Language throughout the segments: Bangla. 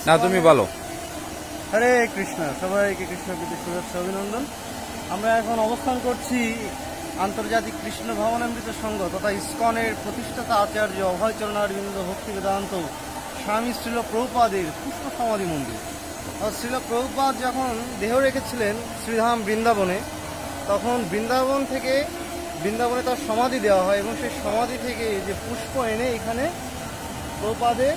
না, তুমি বলো। হরে কৃষ্ণ, সবাইকে কৃষ্ণ প্রীতি শুভেচ্ছা অভিনন্দন। আমরা এখন অবস্থান করছি আন্তর্জাতিক কৃষ্ণ ভবনামৃত সংঘ তথা ইসকনের প্রতিষ্ঠাতা আচার্য অভয়চরণ অরবিন্দ ভক্তি বেদান্ত স্বামী শ্রীল প্রভুপাদের পুষ্প সমাধি মন্দির। শ্রীল প্রভুপাদ যখন দেহ রেখেছিলেন শ্রীধাম বৃন্দাবনে, তখন বৃন্দাবনে তার সমাধি দেওয়া হয় এবং সেই সমাধি থেকে যে পুষ্প এনে এখানে প্রভুপাদের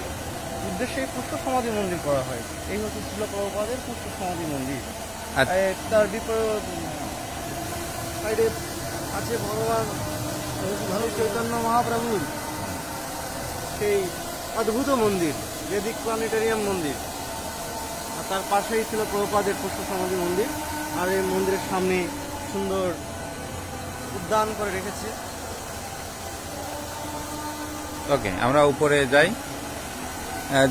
উদ্দেশ্যে পুষ্প সমাধি মন্দির করা হয়। এই হচ্ছে ছিল প্রভুপাদের পুষ্প সমাধি মন্দির। তার সাইডে আছে ভগবান চৈতন্য মহাপ্রভুর সেই অদ্ভুত মন্দির, বেদিক প্ল্যানেটেরিয়াম মন্দির। আর তার পাশেই ছিল প্রভুপাদের পুষ্প সমাধি মন্দির। আর এই মন্দিরের সামনে সুন্দর উদ্যান করে রেখেছে। ওকে, আমরা উপরে যাই।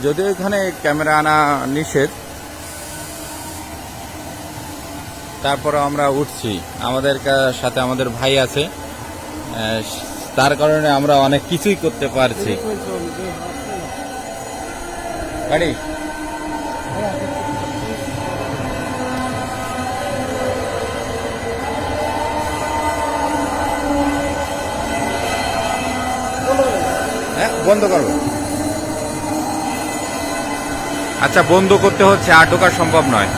যদিও এখানে ক্যামেরা আনা নিষেধ, তারপরে আমরা উঠছি। আমাদের সাথে আমাদের ভাই আছে, তার কারণে আমরা অনেক কিছুই করতে পারছি। গাড়ি বন্ধ করবো। আচ্ছা, বন্ধ করতে হচ্ছে, আর ঢোকা সম্ভব নয়।